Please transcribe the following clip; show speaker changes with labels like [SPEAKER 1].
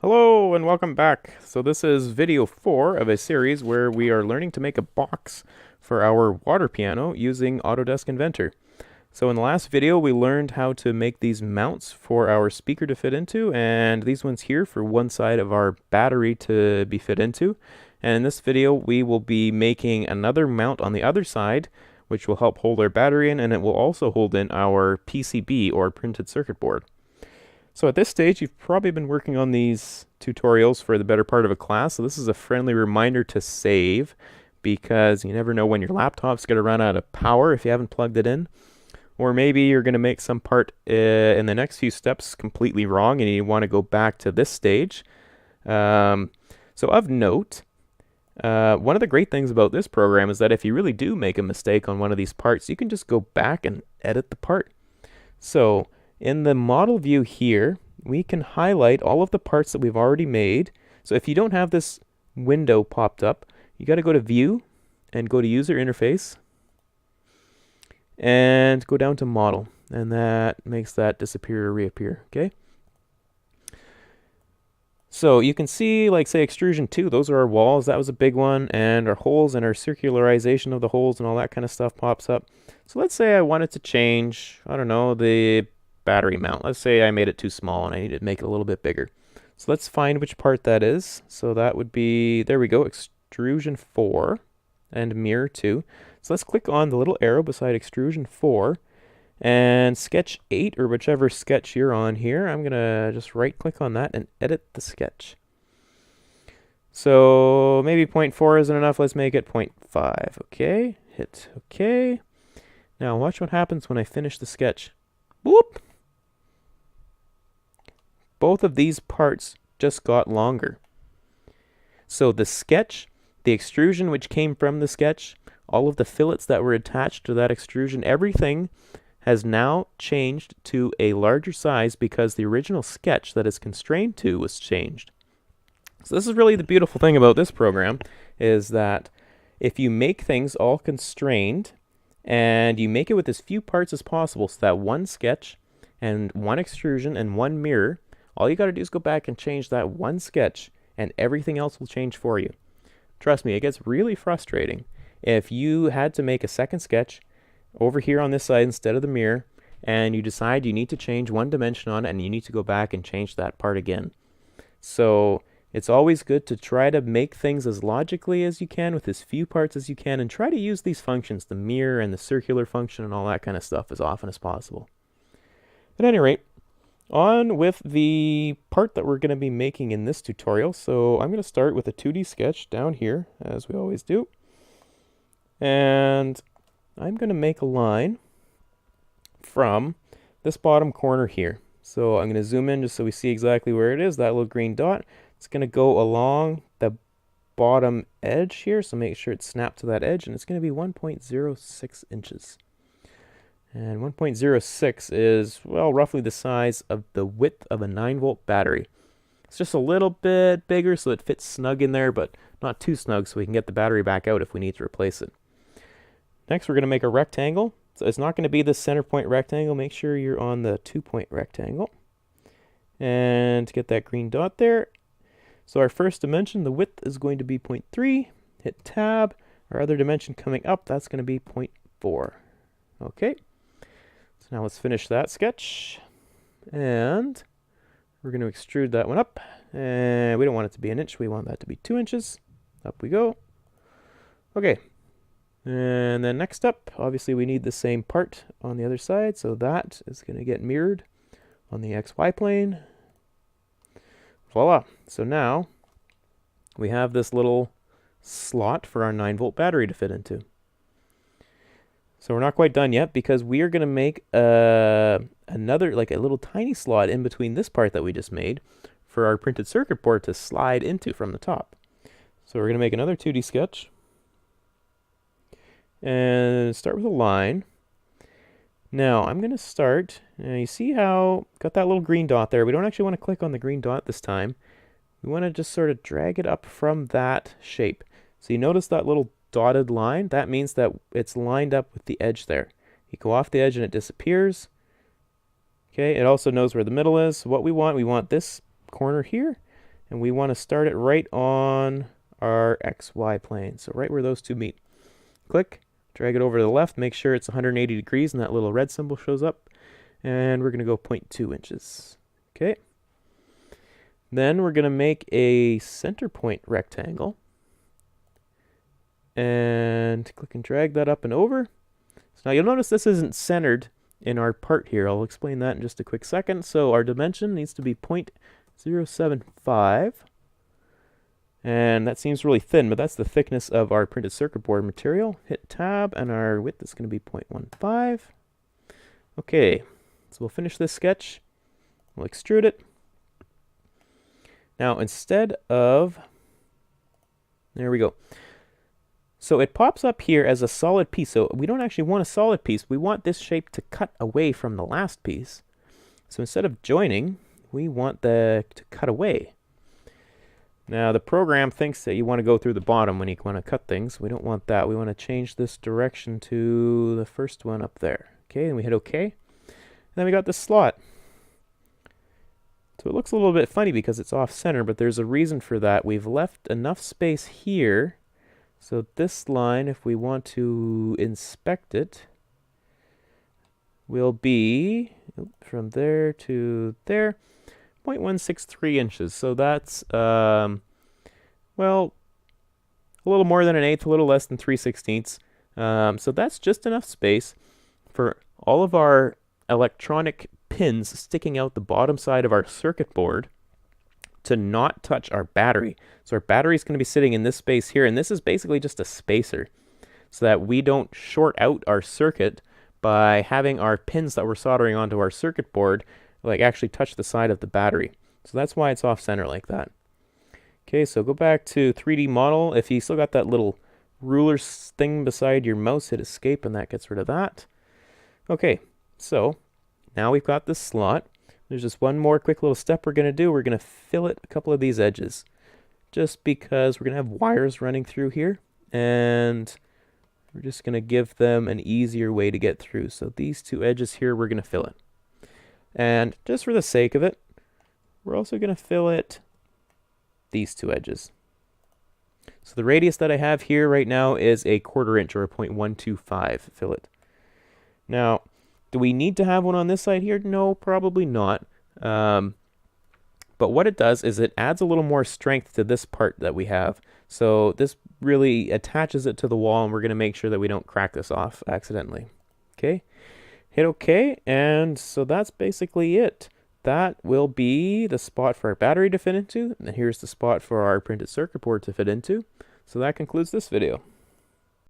[SPEAKER 1] Hello and welcome back. So this is video 4 of a series where we are learning to make a box for our water piano using Autodesk Inventor. So in the last video we learned how to make these mounts for our speaker to fit into, and these ones here for one side of our battery to be fit into. And in this video we will be making another mount on the other side which will help hold our battery in, and it will also hold in our PCB or printed circuit board. So at this stage, you've probably been working on these tutorials for the better part of a class, so this is a friendly reminder to save, because you never know when your laptop's going to run out of power if you haven't plugged it in. Or maybe you're going to make some part in the next few steps completely wrong and you want to go back to this stage. So of note, one of the great things about this program is that if you really do make a mistake on one of these parts, you can just go back and edit the part. So in the model view here, we can highlight all of the parts that we've already made. So if you don't have this window popped up, you got to go to View and go to User Interface and go down to Model, and that makes that disappear or reappear. Okay. So you can see, like, say, extrusion 2, those are our walls. That was a big one, and our holes and our circularization of the holes and all that kind of stuff pops up. So let's say I wanted to change, I don't know, the battery mount. Let's say I made it too small and I need to make it a little bit bigger. So let's find which part that is. So that would be, there we go, extrusion 4 and mirror 2. So let's click on the little arrow beside extrusion 4 and sketch 8, or whichever sketch you're on here. I'm gonna just right click on that and edit the sketch. So maybe 0.4 isn't enough. Let's make it 0.5. Okay, hit OK. Now watch what happens when I finish the sketch. Whoop! Both of these parts just got longer. So the sketch, the extrusion which came from the sketch, all of the fillets that were attached to that extrusion, everything has now changed to a larger size because the original sketch that it's constrained to was changed. So this is really the beautiful thing about this program, is that if you make things all constrained and you make it with as few parts as possible, so that one sketch and one extrusion and one mirror, all you got to do is go back and change that one sketch and everything else will change for you. Trust me, it gets really frustrating if you had to make a second sketch over here on this side instead of the mirror, and you decide you need to change one dimension on it and you need to go back and change that part again. So it's always good to try to make things as logically as you can with as few parts as you can, and try to use these functions, the mirror and the circular function and all that kind of stuff, as often as possible. At any rate, on with the part that we're going to be making in this tutorial. So I'm going to start with a 2D sketch down here, as we always do. And I'm going to make a line from this bottom corner here. So I'm going to zoom in just so we see exactly where it is, that little green dot. It's going to go along the bottom edge here, so make sure it's snapped to that edge, and it's going to be 1.06 inches. And 1.06 is, well, roughly the size of the width of a 9-volt battery. It's just a little bit bigger so it fits snug in there, but not too snug so we can get the battery back out if we need to replace it. Next, we're going to make a rectangle. So it's not going to be the center point rectangle. Make sure you're on the 2-point rectangle. And get that green dot there. So our first dimension, the width, is going to be 0.3. Hit tab. Our other dimension coming up, that's going to be 0.4. Okay. So now let's finish that sketch. And we're going to extrude that one up. And we don't want it to be an inch. We want that to be 2 inches. Up we go. Okay. And then next up, obviously we need the same part on the other side. So that is going to get mirrored on the XY plane. Voila. So now we have this little slot for our 9-volt battery to fit into. So we're not quite done yet, because we are going to make another, like a little tiny slot in between this part that we just made for our printed circuit board to slide into from the top. So we're going to make another 2D sketch and start with a line. Now I'm going to start, you see how got that little green dot there. We don't actually want to click on the green dot this time. We want to just sort of drag it up from that shape. So you notice that little dotted line? That means that it's lined up with the edge there. You go off the edge and it disappears. Okay, it also knows where the middle is. So what we want this corner here and we want to start it right on our XY plane, so right where those two meet. Click, drag it over to the left, make sure it's 180 degrees and that little red symbol shows up, and we're going to go 0.2 inches. Okay. Then we're going to make a center point rectangle, and click and drag that up and over. So now you'll notice this isn't centered in our part here. I'll explain that in just a quick second. So our dimension needs to be 0.075, and that seems really thin, but that's the thickness of our printed circuit board material. Hit tab, and our width is going to be 0.15. Okay, so we'll finish this sketch. We'll extrude it. Now instead of, there we go. So it pops up here as a solid piece. So we don't actually want a solid piece. We want this shape to cut away from the last piece. So instead of joining, we want to cut away. Now the program thinks that you want to go through the bottom when you want to cut things. We don't want that. We want to change this direction to the first one up there. Okay, and we hit OK. And then we got this slot. So it looks a little bit funny because it's off center, but there's a reason for that. We've left enough space here. So this line, if we want to inspect it, will be from there to there, 0.163 inches. So that's, well, a little more than an eighth, a little less than 3/16. So that's just enough space for all of our electronic pins sticking out the bottom side of our circuit board to not touch our battery. So our battery is going to be sitting in this space here, and this is basically just a spacer so that we don't short out our circuit by having our pins that we're soldering onto our circuit board like actually touch the side of the battery. So that's why it's off center like that. Okay, so go back to 3D model. If you still got that little ruler thing beside your mouse, hit escape and that gets rid of that. Okay, so now we've got this slot. There's just one more quick little step we're going to do. We're going to fillet a couple of these edges just because we're going to have wires running through here, and we're just going to give them an easier way to get through. So these two edges here we're going to fillet. And just for the sake of it, we're also going to fillet these two edges. So the radius that I have here right now is a 1/4 inch or a 0.125 fillet. Now, do we need to have one on this side here? No, probably not. But what it does is it adds a little more strength to this part that we have. So this really attaches it to the wall, and we're going to make sure that we don't crack this off accidentally. Okay, hit OK, and so that's basically it. That will be the spot for our battery to fit into, and here's the spot for our printed circuit board to fit into. So that concludes this video.